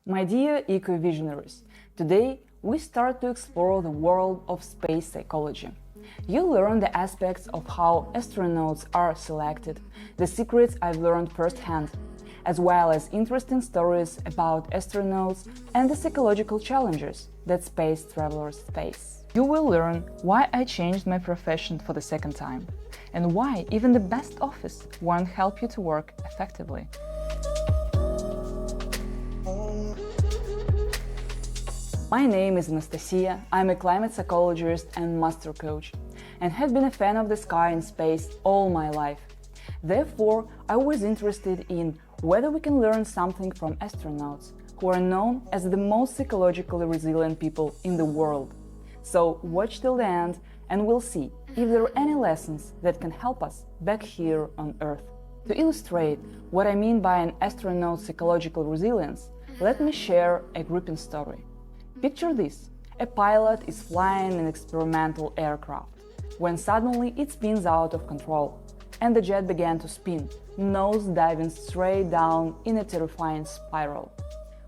My dear eco-visionaries, today we start to explore the world of space psychology. You'll learn the aspects of how astronauts are selected, the secrets I've learned firsthand, as well as interesting stories about astronauts and the psychological challenges that space travelers face. You will learn why I changed my profession for the second time, and why even the best office won't help you to work effectively. My name is Anastasia, I'm a climate psychologist and master coach, and have been a fan of the sky and space all my life. Therefore, I was interested in whether we can learn something from astronauts, who are known as the most psychologically resilient people in the world. So watch till the end and we'll see if there are any lessons that can help us back here on Earth. To illustrate what I mean by an astronaut's psychological resilience, let me share a gripping story. Picture this: a pilot is flying an experimental aircraft, when suddenly it spins out of control, and the jet began to spin, nose diving straight down in a terrifying spiral.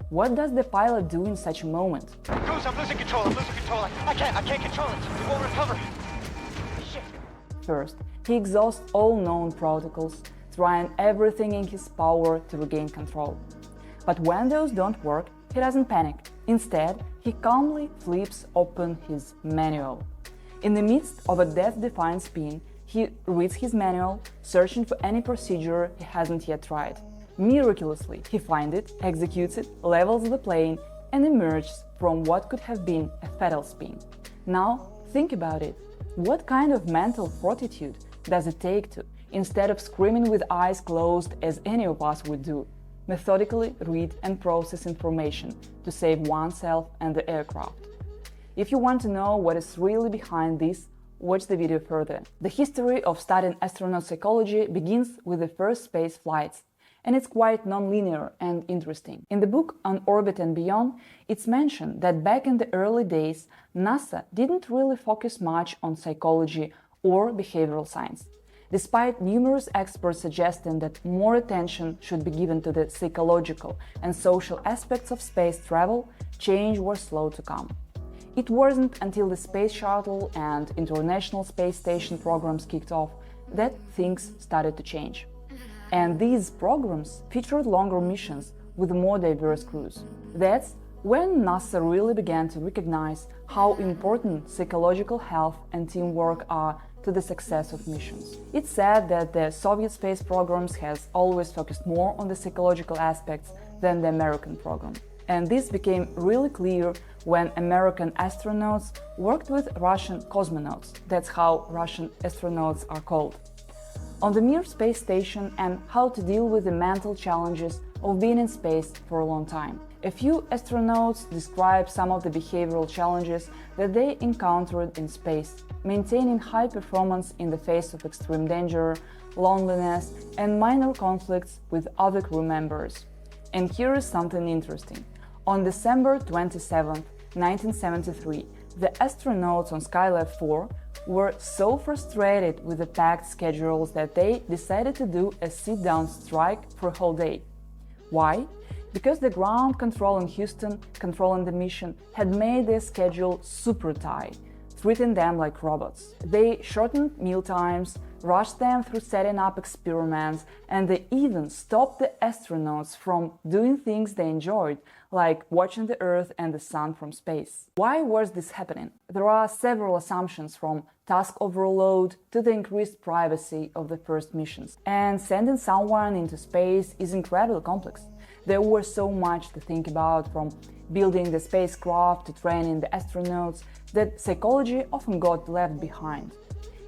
What does the pilot do in such a moment? Goose, I'm losing control. I can't control it. It won't recover. Shit. First, he exhausts all known protocols, trying everything in his power to regain control. But when those don't work, he doesn't panic. Instead, he calmly flips open his manual. In the midst of a death-defying spin, he reads his manual, searching for any procedure he hasn't yet tried. Miraculously, he finds it, executes it, levels the plane, and emerges from what could have been a fatal spin. Now, think about it. What kind of mental fortitude does it take to, instead of screaming with eyes closed as any of us would do, methodically read and process information to save oneself and the aircraft? If you want to know what is really behind this, watch the video further. The history of studying astronaut psychology begins with the first space flights, and it's quite non-linear and interesting. In the book On Orbit and Beyond, it's mentioned that back in the early days, NASA didn't really focus much on psychology or behavioral science. Despite numerous experts suggesting that more attention should be given to the psychological and social aspects of space travel, change was slow to come. It wasn't until the Space Shuttle and International Space Station programs kicked off that things started to change. And these programs featured longer missions with more diverse crews. That's when NASA really began to recognize how important psychological health and teamwork are to the success of missions. It's said that the Soviet space programs has always focused more on the psychological aspects than the American program. And this became really clear when American astronauts worked with Russian cosmonauts. That's how Russian astronauts are called. On the Mir space station, and how to deal with the mental challenges of being in space for a long time. A few astronauts describe some of the behavioral challenges that they encountered in space, maintaining high performance in the face of extreme danger, loneliness, and minor conflicts with other crew members. And here is something interesting. On December 27, 1973, the astronauts on Skylab 4 were so frustrated with the packed schedules that they decided to do a sit-down strike for a whole day. Why? Because the ground control in Houston, controlling the mission, had made their schedule super tight, treating them like robots. They shortened meal times, rushed them through setting up experiments, and they even stopped the astronauts from doing things they enjoyed, like watching the Earth and the Sun from space. Why was this happening? There are several assumptions, from task overload to the increased privacy of the first missions. And sending someone into space is incredibly complex. There was so much to think about, from building the spacecraft to training the astronauts, that psychology often got left behind.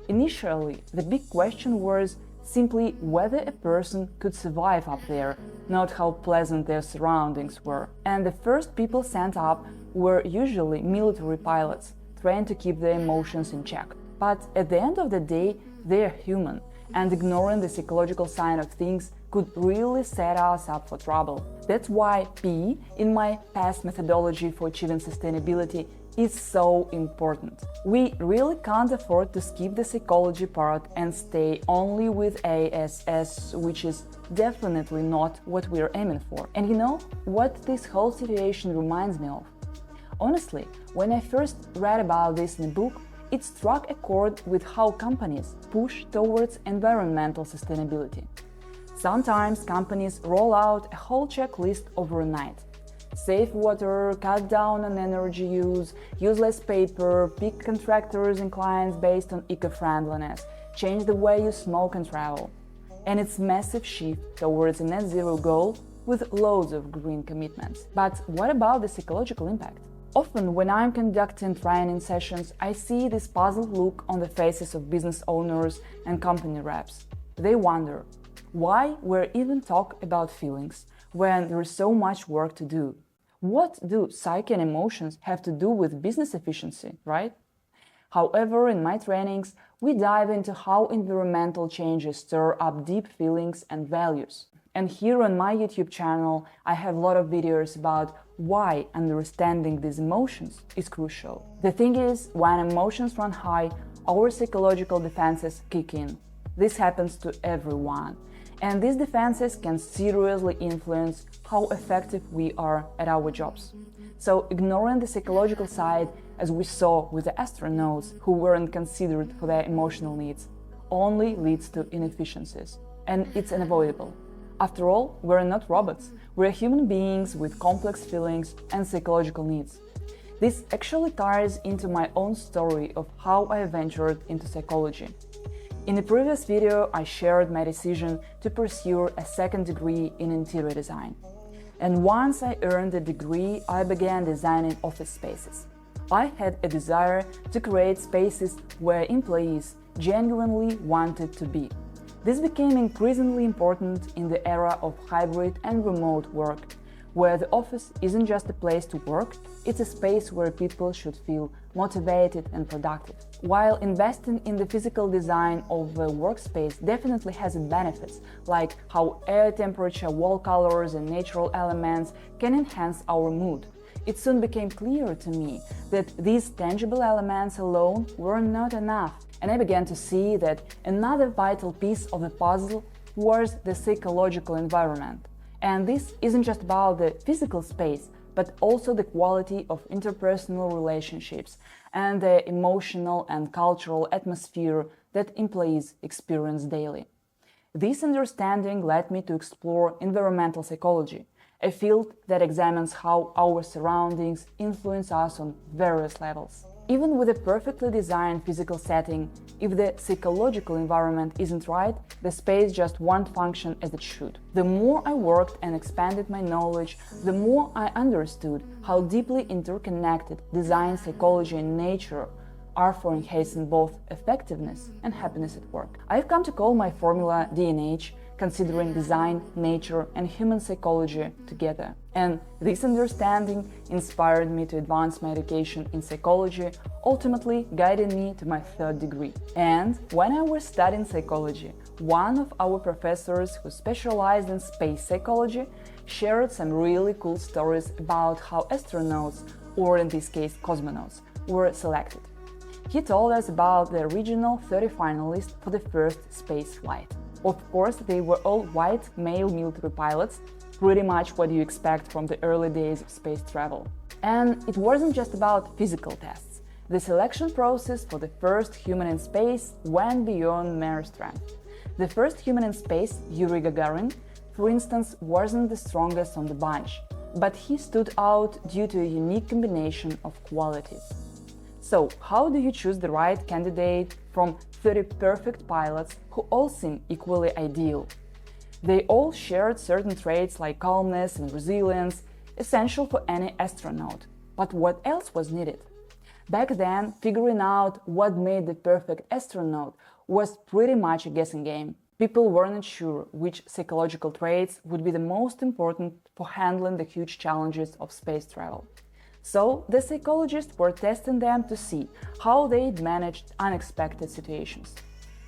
Initially, the big question was simply whether a person could survive up there, not how pleasant their surroundings were. And the first people sent up were usually military pilots, trained to keep their emotions in check. But at the end of the day, they're human, and ignoring the psychological side of things could really set us up for trouble. That's why P, in my past methodology for achieving sustainability, is so important. We really can't afford to skip the psychology part and stay only with ASS, which is definitely not what we're aiming for. And you know what this whole situation reminds me of? Honestly, when I first read about this in a book, it struck a chord with how companies push towards environmental sustainability. Sometimes companies roll out a whole checklist overnight. Save water, cut down on energy use less paper, pick contractors and clients based on eco-friendliness, change the way you smoke and travel. And it's a massive shift towards a net zero goal with loads of green commitments. But what about the psychological impact? Often when I'm conducting training sessions, I see this puzzled look on the faces of business owners and company reps. They wonder, why we're even talk about feelings when there is so much work to do? What do psyche and emotions have to do with business efficiency, right? However, in my trainings, we dive into how environmental changes stir up deep feelings and values. And here on my YouTube channel, I have a lot of videos about why understanding these emotions is crucial. The thing is, when emotions run high, our psychological defenses kick in. This happens to everyone. And these defenses can seriously influence how effective we are at our jobs. So ignoring the psychological side, as we saw with the astronauts who weren't considered for their emotional needs, only leads to inefficiencies. And it's unavoidable. After all, we're not robots. We're human beings with complex feelings and psychological needs. This actually ties into my own story of how I ventured into psychology. In the previous video, I shared my decision to pursue a second degree in interior design. And once I earned the degree, I began designing office spaces. I had a desire to create spaces where employees genuinely wanted to be. This became increasingly important in the era of hybrid and remote work, where the office isn't just a place to work, it's a space where people should feel motivated and productive. While investing in the physical design of the workspace definitely has its benefits, like how air temperature, wall colors, and natural elements can enhance our mood, it soon became clear to me that these tangible elements alone were not enough, and I began to see that another vital piece of the puzzle was the psychological environment. And this isn't just about the physical space, but also the quality of interpersonal relationships and the emotional and cultural atmosphere that employees experience daily. This understanding led me to explore environmental psychology, a field that examines how our surroundings influence us on various levels. Even with a perfectly designed physical setting, if the psychological environment isn't right, the space just won't function as it should. The more I worked and expanded my knowledge, the more I understood how deeply interconnected design, psychology, and nature are for enhancing both effectiveness and happiness at work. I've come to call my formula DNH, considering design, nature, and human psychology together. And this understanding inspired me to advance my education in psychology, ultimately guiding me to my third degree. And when I was studying psychology, one of our professors who specialized in space psychology shared some really cool stories about how astronauts, or in this case cosmonauts, were selected. He told us about the original 30 finalists for the first space flight. Of course, they were all white male military pilots, pretty much what you expect from the early days of space travel. And it wasn't just about physical tests. The selection process for the first human in space went beyond mere strength. The first human in space, Yuri Gagarin, for instance, wasn't the strongest on the bunch, but he stood out due to a unique combination of qualities. So, how do you choose the right candidate from 30 perfect pilots who all seem equally ideal? They all shared certain traits like calmness and resilience, essential for any astronaut. But what else was needed? Back then, figuring out what made the perfect astronaut was pretty much a guessing game. People weren't sure which psychological traits would be the most important for handling the huge challenges of space travel. So, the psychologists were testing them to see how they'd managed unexpected situations.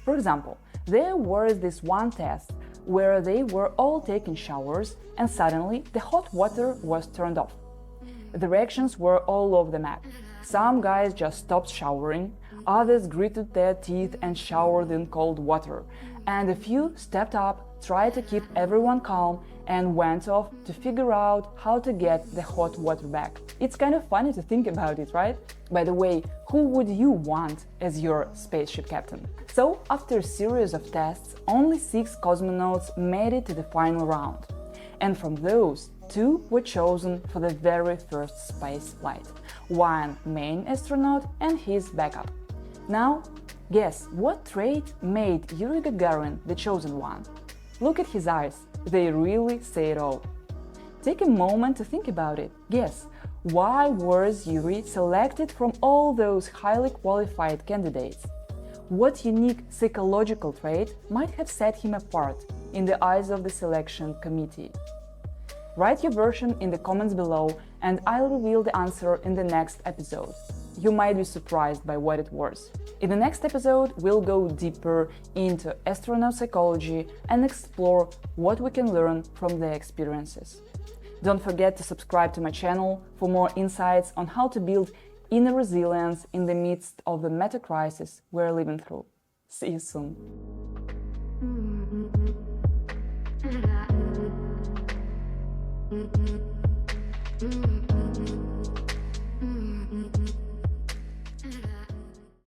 For example, there was this one test where they were all taking showers and suddenly the hot water was turned off. The reactions were all over the map. Some guys just stopped showering, others gritted their teeth and showered in cold water, and a few stepped up, tried to keep everyone calm, and went off to figure out how to get the hot water back. It's kind of funny to think about it, right? By the way, who would you want as your spaceship captain? So, after a series of tests, only 6 cosmonauts made it to the final round. And from those, 2 were chosen for the very first space flight. One main astronaut and his backup. Now, guess what trait made Yuri Gagarin the chosen one? Look at his eyes, they really say it all. Take a moment to think about it. Guess, why was Yuri selected from all those highly qualified candidates? What unique psychological trait might have set him apart in the eyes of the selection committee? Write your version in the comments below and I'll reveal the answer in the next episode. You might be surprised by what it was. In the next episode, we'll go deeper into astronaut psychology and explore what we can learn from their experiences. Don't forget to subscribe to my channel for more insights on how to build inner resilience in the midst of the meta crisis we're living through. See you soon. Mm-hmm.